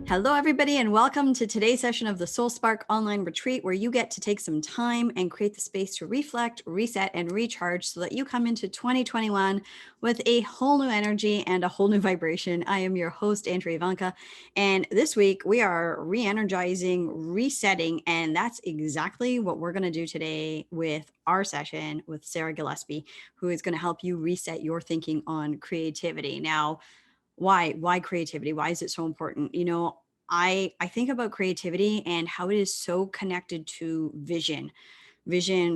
Hello, everybody, and welcome to today's session of the Soul Spark Online Retreat, where you get to take some time and create the space to reflect, reset, and recharge so that you come into 2021 with a whole new energy and a whole new vibration. I am your host, Andrea Ivanka, and this week we are re-energizing, resetting, and that's exactly what we're going to do today with our session with Sarah Gillespie, who is going to help you reset your thinking on creativity. Now, why creativity? Why is it so important? I think about creativity and how it is so connected to vision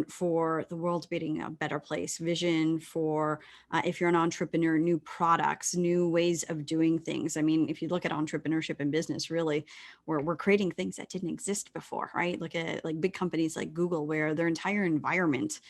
for the world being a better place, vision for if you're an entrepreneur, new products, new ways of doing things. I mean, if you look at entrepreneurship and business, really, we're creating things that didn't exist before, right? Look at like big companies like Google, where their entire environment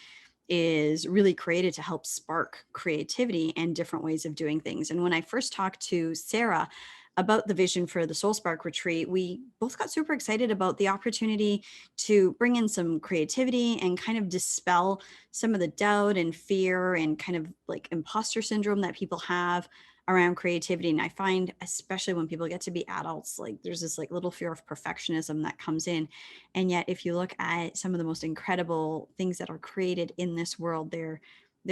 is really created to help spark creativity and different ways of doing things. And when I first talked to Sarah about the vision for the Soul Spark retreat, we both got super excited about the opportunity to bring in some creativity and kind of dispel some of the doubt and fear and kind of like imposter syndrome that people have around creativity. And I find, especially when people get to be adults, like there's this like little fear of perfectionism that comes in. And yet, if you look at some of the most incredible things that are created in this world, there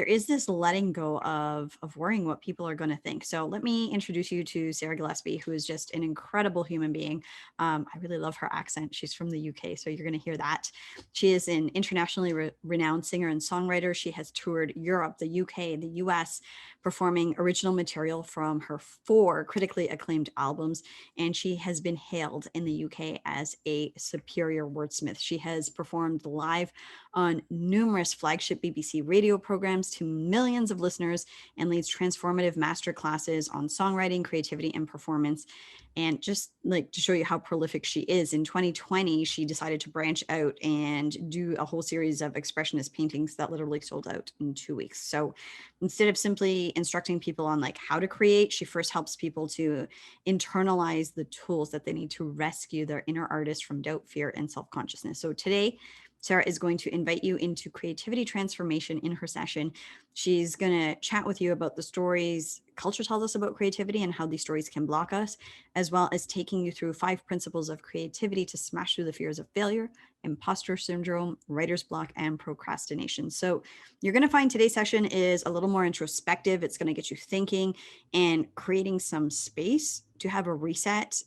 is this letting go of worrying what people are going to think. So let me introduce you to Sarah Gillespie, who is just an incredible human being. I really love her accent. She's from the UK, so you're going to hear that. She is an internationally renowned singer and songwriter. She has toured Europe, the UK, the US, performing original material from her 4 critically acclaimed albums. And she has been hailed in the UK as a superior wordsmith. She has performed live on numerous flagship BBC radio programs to millions of listeners and leads transformative master classes on songwriting, creativity, and performance. And just like to show you how prolific she is, in 2020, she decided to branch out and do a whole series of expressionist paintings that literally sold out in 2 weeks. So instead of simply instructing people on like how to create, she first helps people to internalize the tools that they need to rescue their inner artist from doubt, fear, and self-consciousness. So today, Sarah is going to invite you into creativity transformation in her session. She's going to chat with you about the stories culture tells us about creativity and how these stories can block us, as well as taking you through 5 principles of creativity to smash through the fears of failure, imposter syndrome, writer's block, and procrastination. So you're going to find today's session is a little more introspective. It's going to get you thinking and creating some space to have a reset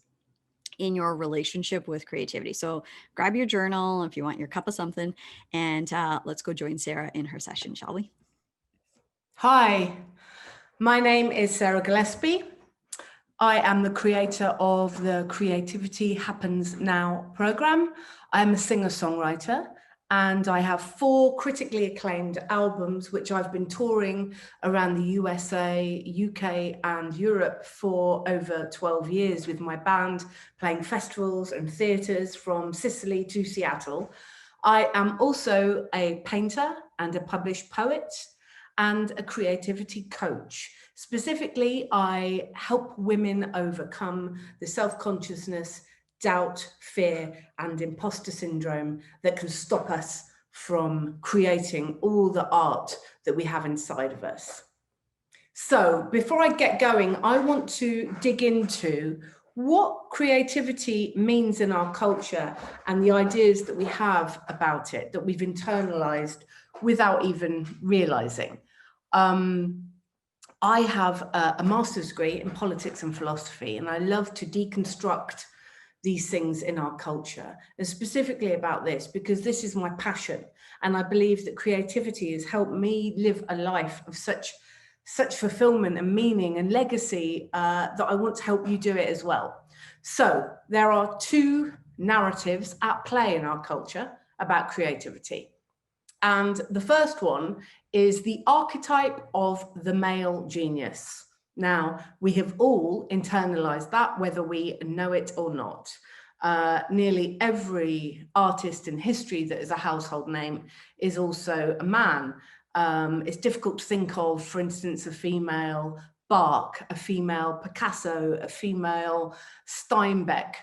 in your relationship with creativity. So grab your journal if you want your cup of something, and let's go join Sarah in her session, shall we? Hi, my name is Sarah Gillespie. I am the creator of the Creativity Happens Now program. I'm a singer-songwriter, and I have 4 critically acclaimed albums, which I've been touring around the USA, UK, and Europe for over 12 years with my band, playing festivals and theatres from Sicily to Seattle. I am also a painter and a published poet and a creativity coach. Specifically, I help women overcome the self-consciousness, doubt, fear, and imposter syndrome that can stop us from creating all the art that we have inside of us. So before I get going, I want to dig into what creativity means in our culture and the ideas that we have about it, that we've internalized without even realizing. I have a master's degree in politics and philosophy, and I love to deconstruct these things in our culture, and specifically about this, because this is my passion. And I believe that creativity has helped me live a life of such fulfillment and meaning and legacy that I want to help you do it as well. So there are 2 narratives at play in our culture about creativity. And the first one is the archetype of the male genius. Now, we have all internalized that, whether we know it or not. Nearly every artist in history that is a household name is also a man. It's difficult to think of, for instance, a female Bach, a female Picasso, a female Steinbeck.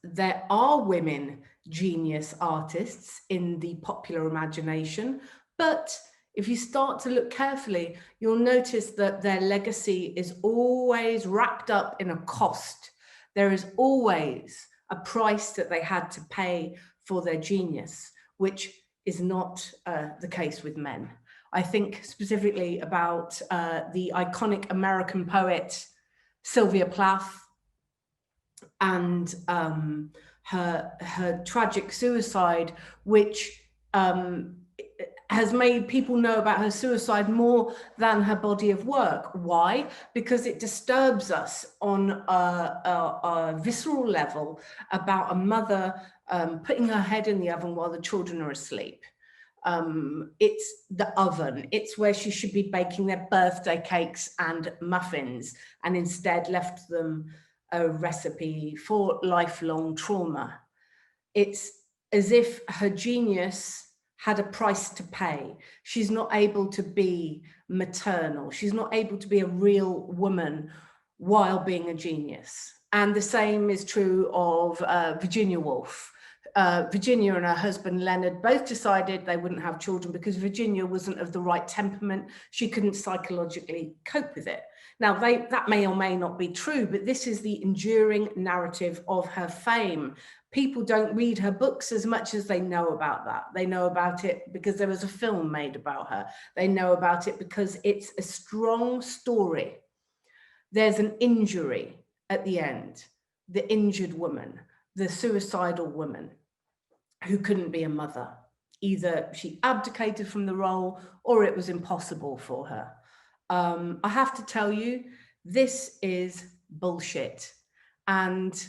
There are women genius artists in the popular imagination, But if you start to look carefully, you'll notice that their legacy is always wrapped up in a cost. There is always a price that they had to pay for their genius, which is not the case with men. I think specifically about the iconic American poet Sylvia Plath and her tragic suicide, which has made people know about her suicide more than her body of work. Why? Because it disturbs us on a visceral level about a mother putting her head in the oven while the children are asleep. It's the oven. It's where she should be baking their birthday cakes and muffins, and instead left them a recipe for lifelong trauma. It's as if her genius had a price to pay. She's not able to be maternal. She's not able to be a real woman while being a genius. And the same is true of Virginia Woolf. Virginia and her husband Leonard both decided they wouldn't have children because Virginia wasn't of the right temperament. She couldn't psychologically cope with it. Now, that may or may not be true, but this is the enduring narrative of her fame. People don't read her books as much as they know about that. They know about it because there was a film made about her. They know about it because it's a strong story. There's an injury at the end, the injured woman, the suicidal woman who couldn't be a mother. Either she abdicated from the role or it was impossible for her. I have to tell you, this is bullshit. And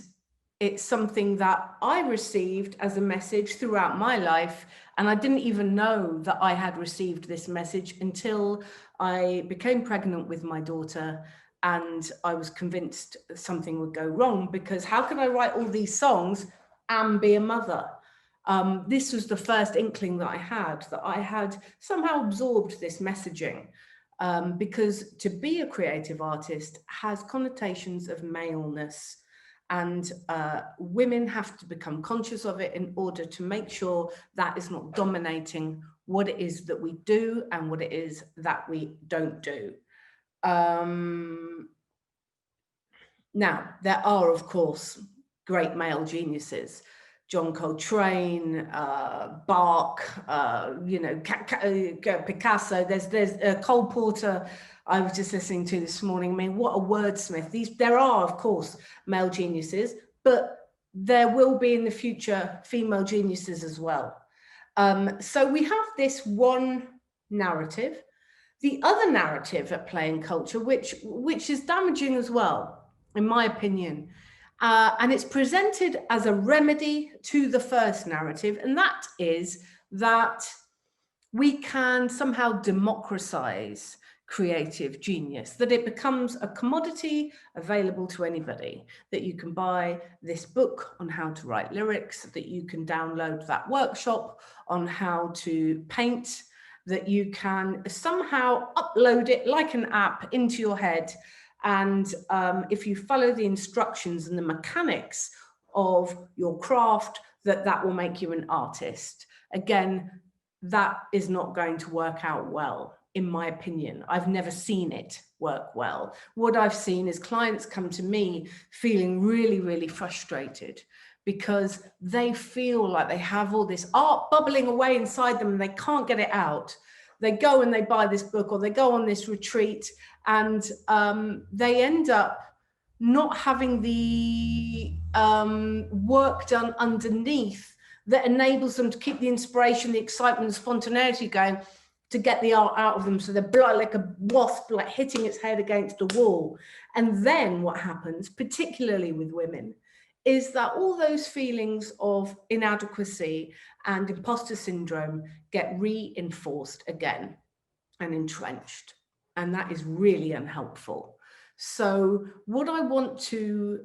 it's something that I received as a message throughout my life. And I didn't even know that I had received this message until I became pregnant with my daughter. And I was convinced something would go wrong, because how can I write all these songs and be a mother? This was the first inkling that I had somehow absorbed this messaging. Because to be a creative artist has connotations of maleness, and women have to become conscious of it in order to make sure that is not dominating what it is that we do and what it is that we don't do. Now, there are, of course, great male geniuses. John Coltrane, Bach, Picasso. There's Cole Porter. I was just listening to this morning. I mean, what a wordsmith. There are, of course, male geniuses, but there will be in the future female geniuses as well. So we have this one narrative. The other narrative at play in culture, which is damaging as well, in my opinion. And it's presented as a remedy to the first narrative, and that is that we can somehow democratize creative genius, that it becomes a commodity available to anybody, that you can buy this book on how to write lyrics, that you can download that workshop on how to paint, that you can somehow upload it like an app into your head. And if you follow the instructions and the mechanics of your craft, that will make you an artist. Again, that is not going to work out well, in my opinion. I've never seen it work well. What I've seen is clients come to me feeling really, really frustrated because they feel like they have all this art bubbling away inside them and they can't get it out. They go and they buy this book, or they go on this retreat, and they end up not having the work done underneath that enables them to keep the inspiration, the excitement, the spontaneity going, to get the art out of them. So they're like a wasp, like hitting its head against the wall. And then what happens, particularly with women, is that all those feelings of inadequacy and imposter syndrome get reinforced again and entrenched. And that is really unhelpful. So what I want to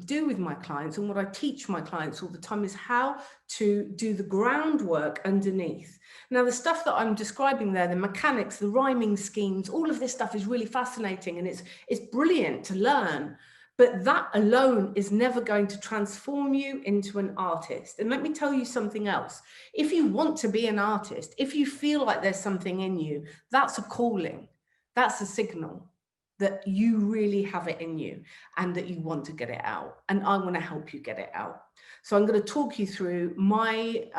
do with my clients, and what I teach my clients all the time, is how to do the groundwork underneath. Now, the stuff that I'm describing there, the mechanics, the rhyming schemes, all of this stuff is really fascinating, and it's brilliant to learn. But that alone is never going to transform you into an artist. And let me tell you something else. If you want to be an artist, if you feel like there's something in you, that's a calling. That's a signal that you really have it in you and that you want to get it out. And I want to help you get it out. So I'm going to talk you through my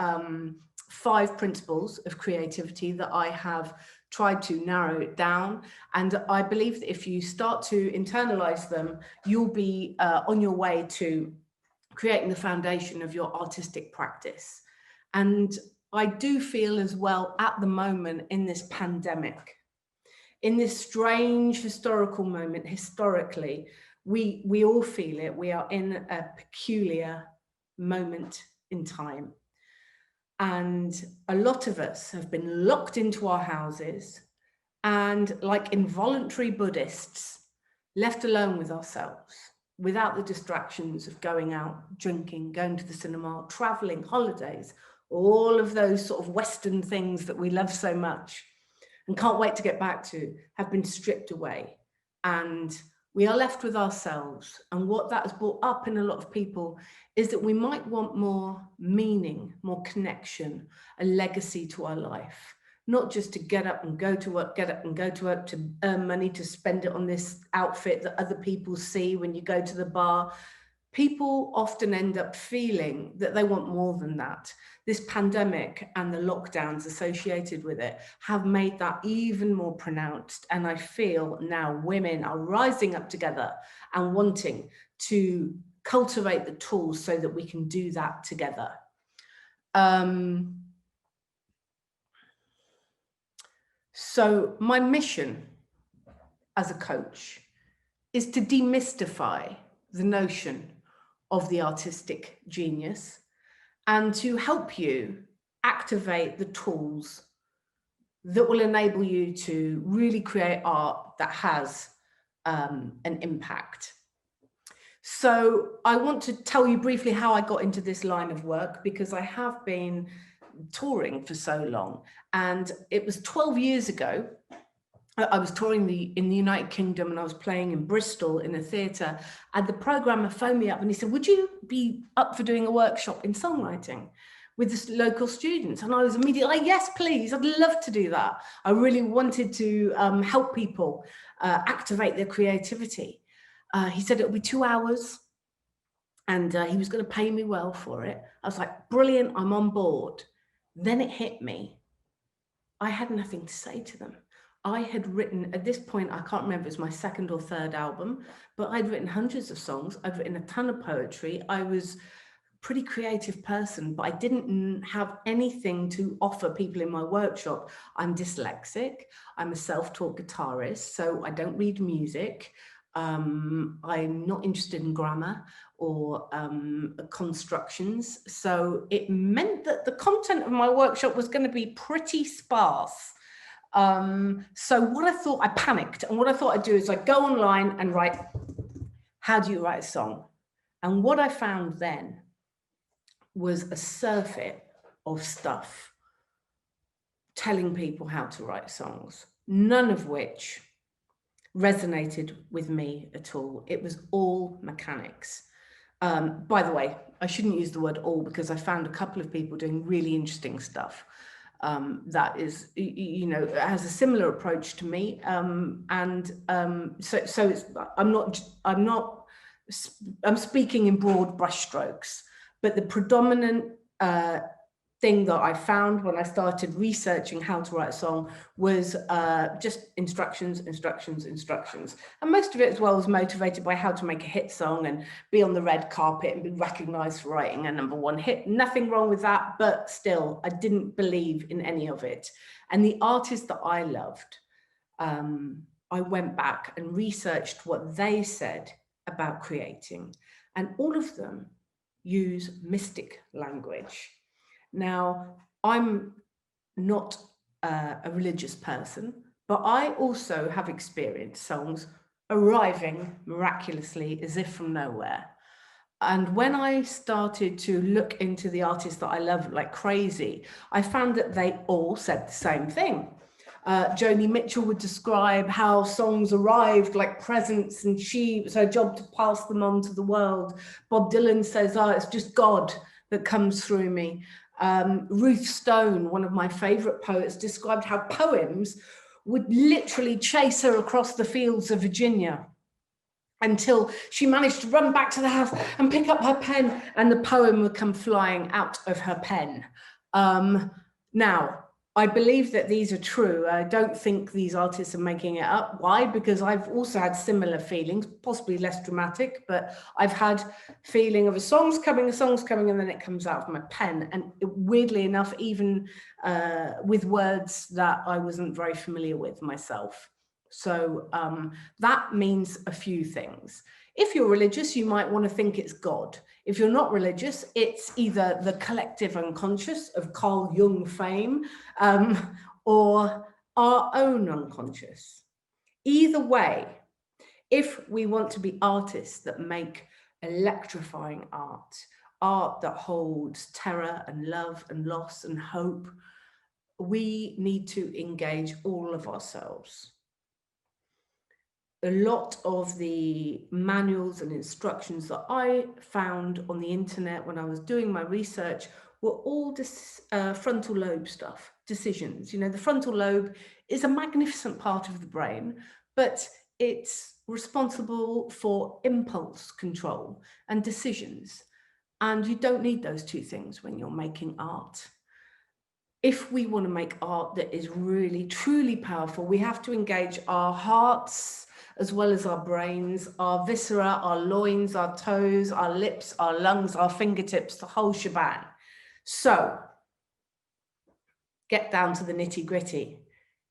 5 principles of creativity that I have tried to narrow it down. And I believe that if you start to internalize them, you'll be on your way to creating the foundation of your artistic practice. And I do feel as well at the moment in this pandemic, in this strange historical moment, historically, we all feel it. We are in a peculiar moment in time. And a lot of us have been locked into our houses and, like involuntary Buddhists, left alone with ourselves, without the distractions of going out, drinking, going to the cinema, traveling, holidays, all of those sort of Western things that we love so much and can't wait to get back to, have been stripped away. And we are left with ourselves. And what that has brought up in a lot of people is that we might want more meaning, more connection, a legacy to our life. Not just to get up and go to work, get up and go to work, to earn money, to spend it on this outfit that other people see when you go to the bar. People often end up feeling that they want more than that. This pandemic and the lockdowns associated with it have made that even more pronounced. And I feel now women are rising up together and wanting to cultivate the tools so that we can do that together. So my mission as a coach is to demystify the notion of the artistic genius and to help you activate the tools that will enable you to really create art that has an impact. So I want to tell you briefly how I got into this line of work, because I have been touring for so long. And it was 12 years ago. I was touring in the United Kingdom, and I was playing in Bristol in a theatre, and the programmer phoned me up and he said, would you be up for doing a workshop in songwriting with the local students? And I was immediately like, yes, please, I'd love to do that. I really wanted to help people activate their creativity. He said it'll be 2 hours and he was going to pay me well for it. I was like, brilliant, I'm on board. Then it hit me. I had nothing to say to them. I had written, at this point, I can't remember, it was my 2nd or 3rd album, but I'd written hundreds of songs. I'd written a ton of poetry. I was a pretty creative person, but I didn't have anything to offer people in my workshop. I'm dyslexic. I'm a self-taught guitarist, so I don't read music. I'm not interested in grammar or constructions. So it meant that the content of my workshop was going to be pretty sparse. So what I thought, I panicked, and what I thought I'd do is I'd go online and write, how do you write a song? And what I found then was a surfeit of stuff telling people how to write songs, none of which resonated with me at all. It was all mechanics. By the way, I shouldn't use the word all, because I found a couple of people doing really interesting stuff. That is, you know, has a similar approach to me, so it's, I'm speaking in broad brushstrokes, but the predominant thing that I found when I started researching how to write a song was just instructions. And most of it as well was motivated by how to make a hit song and be on the red carpet and be recognized for writing a #1 hit. Nothing wrong with that, but still, I didn't believe in any of it. And the artists that I loved, I went back and researched what they said about creating, and all of them use mystic language. Now, I'm not a religious person, but I also have experienced songs arriving miraculously as if from nowhere. And when I started to look into the artists that I love like crazy, I found that they all said the same thing. Joni Mitchell would describe how songs arrived like presents and it was her job to pass them on to the world. Bob Dylan says, oh, it's just God that comes through me. Ruth Stone, one of my favorite poets, described how poems would literally chase her across the fields of Virginia until she managed to run back to the house and pick up her pen, and the poem would come flying out of her pen. Now, I believe that these are true. I don't think these artists are making it up. Why? Because I've also had similar feelings, possibly less dramatic, but I've had feeling of a song's coming, and then it comes out of my pen. And weirdly enough, even with words that I wasn't very familiar with myself. So that means a few things. If you're religious, you might want to think it's God. If you're not religious, it's either the collective unconscious of Carl Jung fame or our own unconscious. Either way, if we want to be artists that make electrifying art that holds terror and love and loss and hope, we need to engage all of ourselves. A lot of the manuals and instructions that I found on the internet when I was doing my research were all frontal lobe stuff, decisions. You know, the frontal lobe is a magnificent part of the brain, but it's responsible for impulse control and decisions. And you don't need those two things when you're making art. If we want to make art that is really, truly powerful, we have to engage our hearts, as well as our brains, our viscera, our loins, our toes, our lips, our lungs, our fingertips, the whole shebang. So, get down to the nitty-gritty.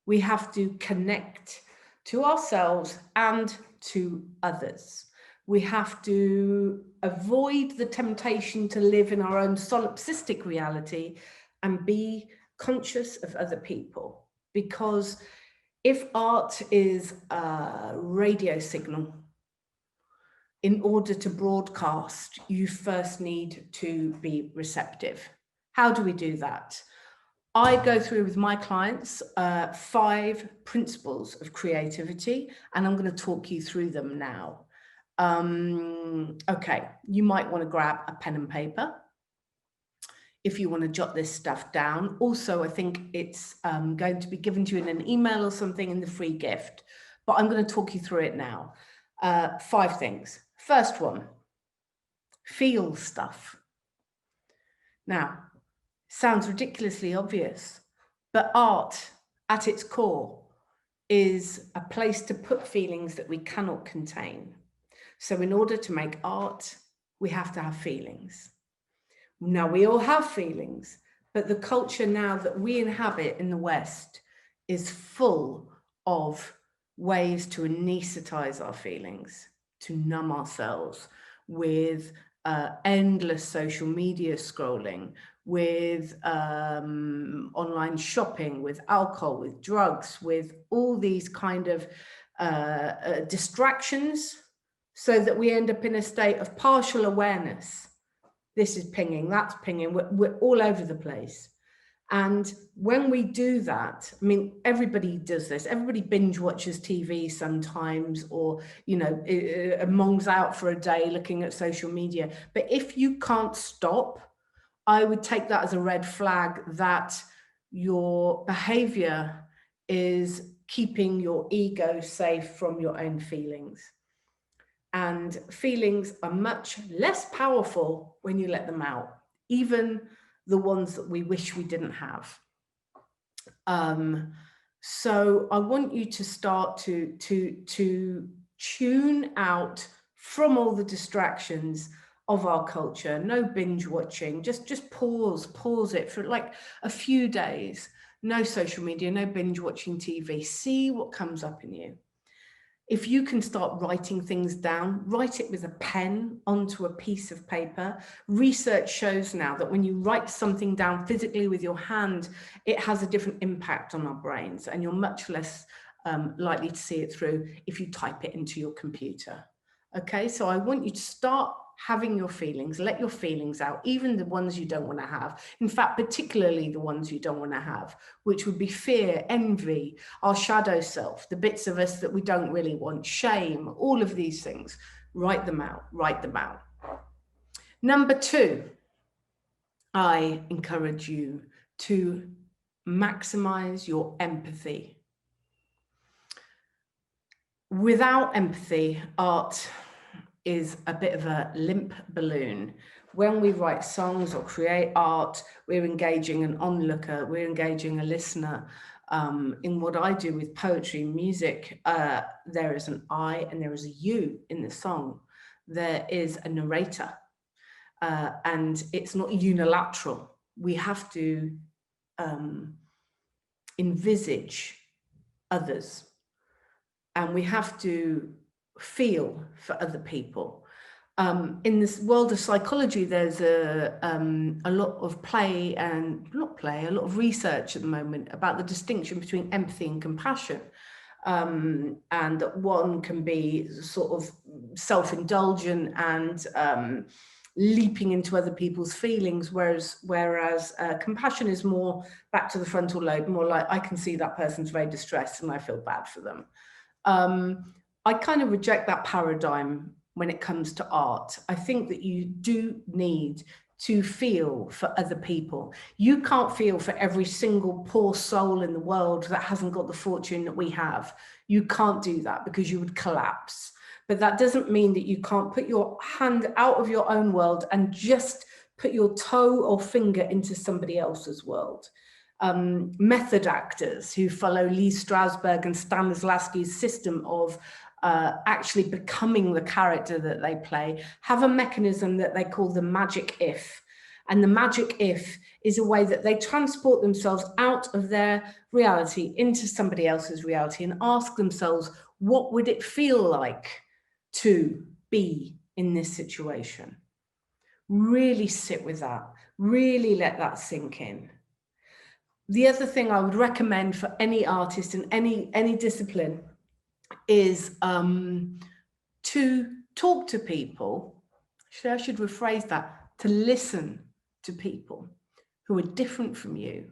We have to connect to ourselves and to others. We have to avoid the temptation to live in our own solipsistic reality and be conscious of other people, because if art is a radio signal, in order to broadcast, you first need to be receptive. How do we do that? I go through with my clients 5 principles of creativity, and I'm going to talk you through them now. Okay, you might want to grab a pen and paper if you want to jot this stuff down. Also, I think it's going to be given to you in an email or something in the free gift, but I'm going to talk you through it now. 5 things. First one, feel stuff. Now, sounds ridiculously obvious, but art at its core is a place to put feelings that we cannot contain. So in order to make art, we have to have feelings. Now, we all have feelings, but the culture now that we inhabit in the West is full of ways to anesthetize our feelings, to numb ourselves with endless social media scrolling, with online shopping, with alcohol, with drugs, with all these kind of distractions, so that we end up in a state of partial awareness. This is pinging, that's pinging, we're all over the place. And when we do that, I mean, everybody does this. Everybody binge watches TV sometimes, or, you know, mongs out for a day looking at social media. But if you can't stop, I would take that as a red flag that your behavior is keeping your ego safe from your own feelings. And feelings are much less powerful when you let them out, even the ones that we wish we didn't have. So I want you to start to tune out from all the distractions of our culture. No binge watching, just pause it for like a few days. No social media, no binge watching TV. See what comes up in you. If you can start writing things down, write it with a pen onto a piece of paper. Research shows now that when you write something down physically with your hand, it has a different impact on our brains, and you're much less likely to see it through if you type it into your computer. Okay, so I want you to start having your feelings, let your feelings out, even the ones you don't want to have. In fact, particularly the ones you don't want to have, which would be fear, envy, our shadow self, the bits of us that we don't really want, shame, all of these things. Write them out, write them out. Number 2, I encourage you to maximize your empathy. Without empathy, art is a bit of a limp balloon. When we write songs or create art, we're engaging an onlooker, we're engaging a listener. In what I do with poetry and music, there is an I and there is a you in the song. There is a narrator, and it's not unilateral. We have to envisage others, and we have to feel for other people. In this world of psychology, there's a lot of a lot of research at the moment about the distinction between empathy and compassion. And that one can be sort of self-indulgent and leaping into other people's feelings, whereas compassion is more back to the frontal lobe, more like, I can see that person's very distressed and I feel bad for them. I kind of reject that paradigm when it comes to art. I think that you do need to feel for other people. You can't feel for every single poor soul in the world that hasn't got the fortune that we have. You can't do that because you would collapse. But that doesn't mean that you can't put your hand out of your own world and just put your toe or finger into somebody else's world. Method actors who follow Lee Strasberg and Stanislavski's system of actually becoming the character that they play have a mechanism that they call the magic if. And the magic if is a way that they transport themselves out of their reality into somebody else's reality and ask themselves, what would it feel like to be in this situation? Really sit with that, really let that sink in. The other thing I would recommend for any artist in any discipline is to talk to people. I should rephrase that, to listen to people who are different from you,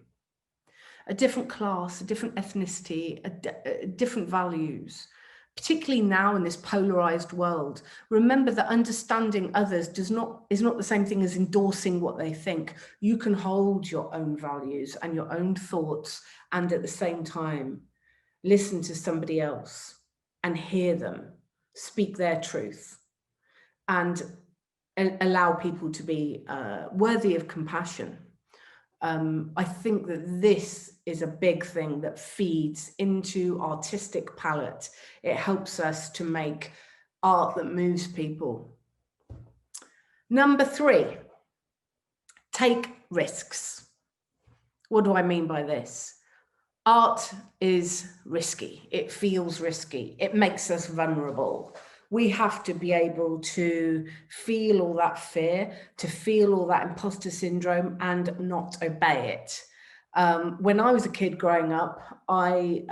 a different class, a different ethnicity, different values. Particularly now in this polarized world, remember that understanding others is not the same thing as endorsing what they think. You can hold your own values and your own thoughts, and at the same time, listen to somebody else and hear them speak their truth, and allow people to be worthy of compassion. I think that this is a big thing that feeds into artistic palette. It helps us to make art that moves people. Number 3, take risks. What do I mean by this? Art is risky. It feels risky. It makes us vulnerable. We have to be able to feel all that fear, to feel all that imposter syndrome and not obey it. When I was a kid growing up, I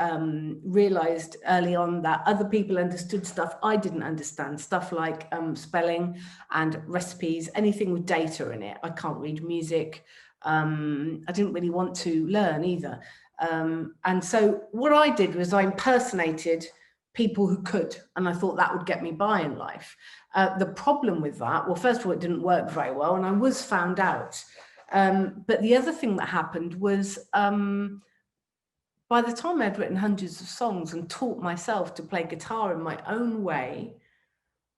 realized early on that other people understood stuff I didn't understand, stuff like spelling and recipes, anything with data in it. I can't read music. I didn't really want to learn either. And so what I did was I impersonated people who could, and I thought that would get me by in life. The problem with that, well, first of all, it didn't work very well, and I was found out. But the other thing that happened was by the time I'd written hundreds of songs and taught myself to play guitar in my own way,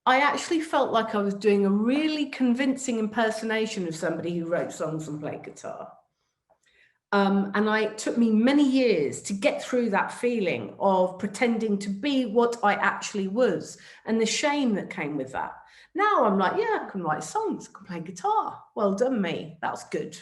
I actually felt like I was doing a really convincing impersonation of somebody who wrote songs and played guitar. And it took me many years to get through that feeling of pretending to be what I actually was and the shame that came with that. Now I'm like, yeah, I can write songs, I can play guitar. Well done, me. That's good.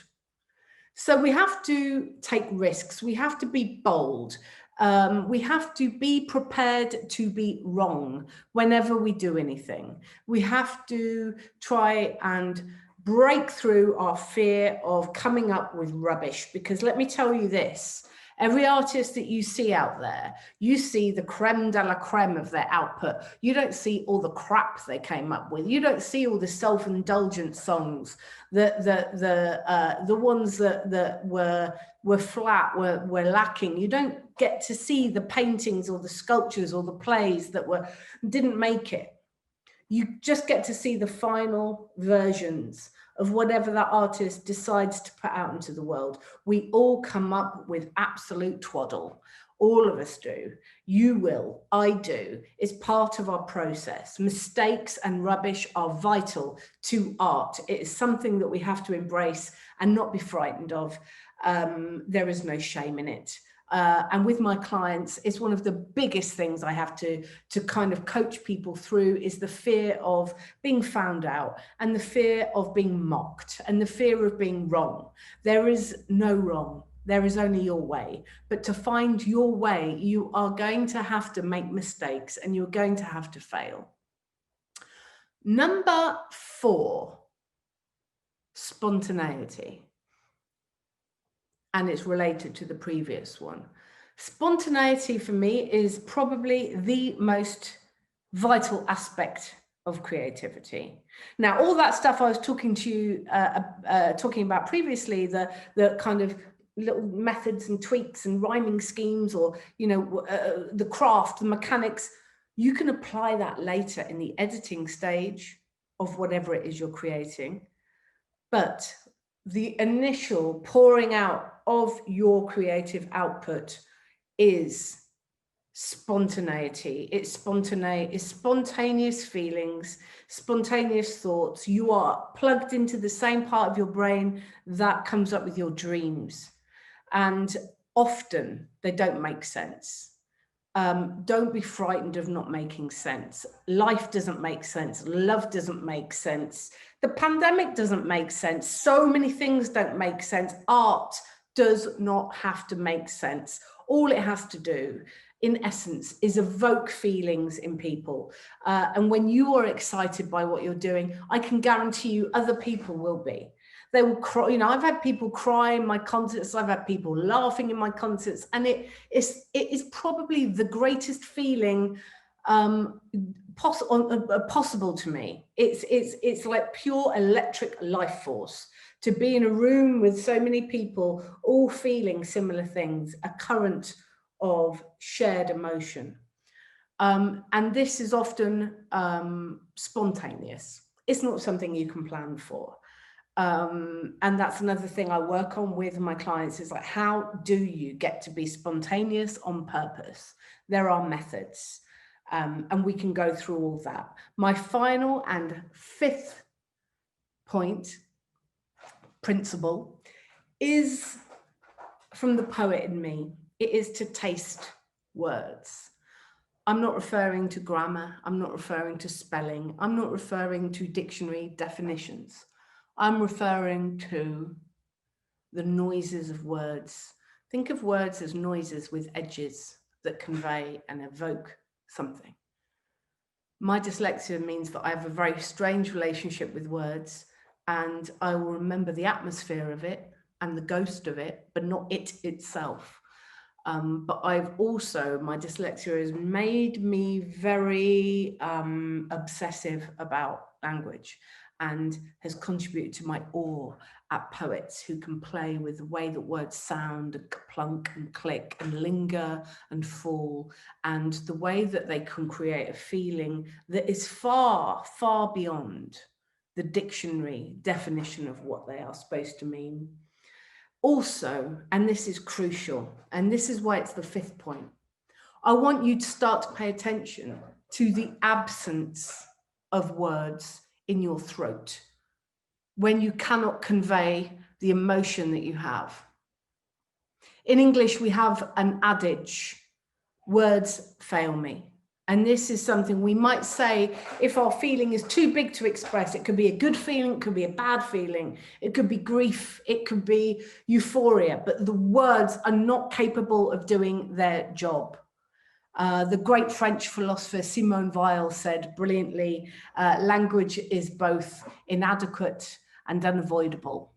So we have to take risks. We have to be bold. We have to be prepared to be wrong whenever we do anything. We have to try and break through our fear of coming up with rubbish, because let me tell you this, Every artist that you see out there, you see the creme de la creme of their output. You don't see all the crap they came up with. You don't see all the self-indulgent songs, the ones that were flat, were lacking. You don't get to see the paintings or the sculptures or the plays that didn't make it. You just get to see the final versions of whatever that artist decides to put out into the world. We all come up with absolute twaddle. All of us do. You will, I do. It's part of our process. Mistakes and rubbish are vital to art. It is something that we have to embrace and not be frightened of. There is no shame in it. And with my clients, it's one of the biggest things I have to kind of coach people through is the fear of being found out and the fear of being mocked and the fear of being wrong. There is no wrong. There is only your way. But to find your way, you are going to have to make mistakes and you're going to have to fail. Number 4, spontaneity. And it's related to the previous one. Spontaneity for me is probably the most vital aspect of creativity. Now, all that stuff I was talking to you, talking about previously, the kind of little methods and tweaks and rhyming schemes, or, you know, the craft, the mechanics, you can apply that later in the editing stage of whatever it is you're creating. But the initial pouring out of your creative output is spontaneity. It's spontaneous feelings, spontaneous thoughts. You are plugged into the same part of your brain that comes up with your dreams. And often they don't make sense. Don't be frightened of not making sense. Life doesn't make sense. Love doesn't make sense. The pandemic doesn't make sense. So many things don't make sense. Art does not have to make sense. All it has to do, in essence, is evoke feelings in people. And when you are excited by what you're doing, I can guarantee you other people will be. They will cry. You know, I've had people cry in my concerts. I've had people laughing in my concerts, and it is probably the greatest feeling possible to me. It's like pure electric life force to be in a room with so many people all feeling similar things, a current of shared emotion. And this is often spontaneous. It's not something you can plan for. And that's another thing I work on with my clients is like, how do you get to be spontaneous on purpose? There are methods, and we can go through all that. My final and 5th principle is from the poet in me. It is to taste words. I'm not referring to grammar. I'm not referring to spelling. I'm not referring to dictionary definitions. I'm referring to the noises of words. Think of words as noises with edges that convey and evoke something. My dyslexia means that I have a very strange relationship with words, and I will remember the atmosphere of it and the ghost of it, but not it itself. But I've also, my dyslexia has made me very obsessive about language and has contributed to my awe at poets who can play with the way that words sound and plunk and click and linger and fall, and the way that they can create a feeling that is far, far beyond the dictionary definition of what they are supposed to mean. Also, and this is crucial, and this is why it's the 5th point, I want you to start to pay attention to the absence of words in your throat when you cannot convey the emotion that you have. In English, we have an adage, words fail me. And this is something we might say if our feeling is too big to express. It could be a good feeling, it could be a bad feeling, it could be grief, it could be euphoria, but the words are not capable of doing their job. The great French philosopher Simone Weil said brilliantly, language is both inadequate and unavoidable.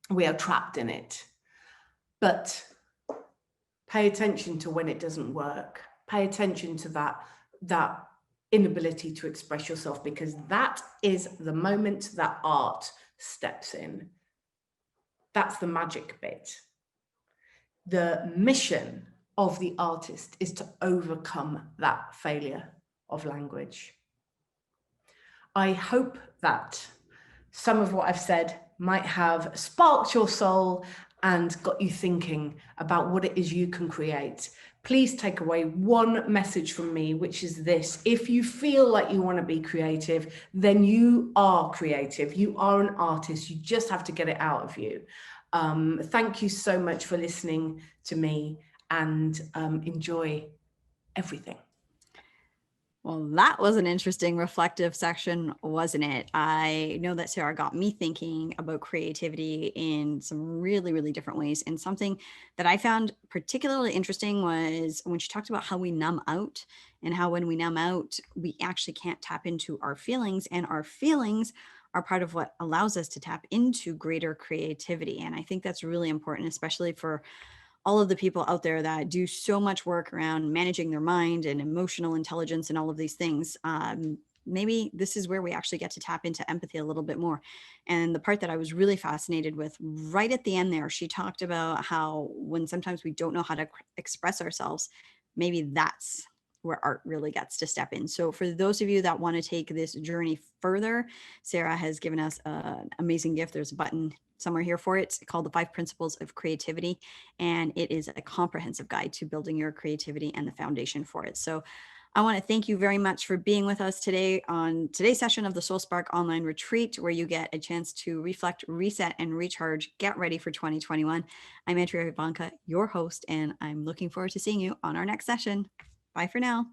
We are trapped in it. But Pay attention to when it doesn't work. Pay attention to that inability to express yourself, because that is the moment that art steps in. That's the magic bit. The mission of the artist is to overcome that failure of language. I hope that some of what I've said might have sparked your soul and got you thinking about what it is you can create. Please take away one message from me, which is this: if you feel like you want to be creative, then you are creative. You are an artist. You just have to get it out of you. Thank you so much for listening to me, and enjoy everything. Well, that was an interesting reflective section, wasn't it? I know that Sarah got me thinking about creativity in some really, really different ways. And something that I found particularly interesting was when she talked about how we numb out, and how when we numb out, we actually can't tap into our feelings, and our feelings are part of what allows us to tap into greater creativity. And I think that's really important, especially for all of the people out there that do so much work around managing their mind and emotional intelligence and all of these things. Maybe this is where we actually get to tap into empathy a little bit more. And the part that I was really fascinated with right at the end there, she talked about how when sometimes we don't know how to express ourselves, maybe that's where art really gets to step in. So for those of you that want to take this journey further, Sarah has given us an amazing gift. There's a button somewhere here for it. It's called the 5 Principles of Creativity. And it is a comprehensive guide to building your creativity and the foundation for it. So I want to thank you very much for being with us today on today's session of the Soul Spark Online Retreat, where you get a chance to reflect, reset, and recharge. Get ready for 2021. I'm Andrea Ivanka, your host, and I'm looking forward to seeing you on our next session. Bye for now.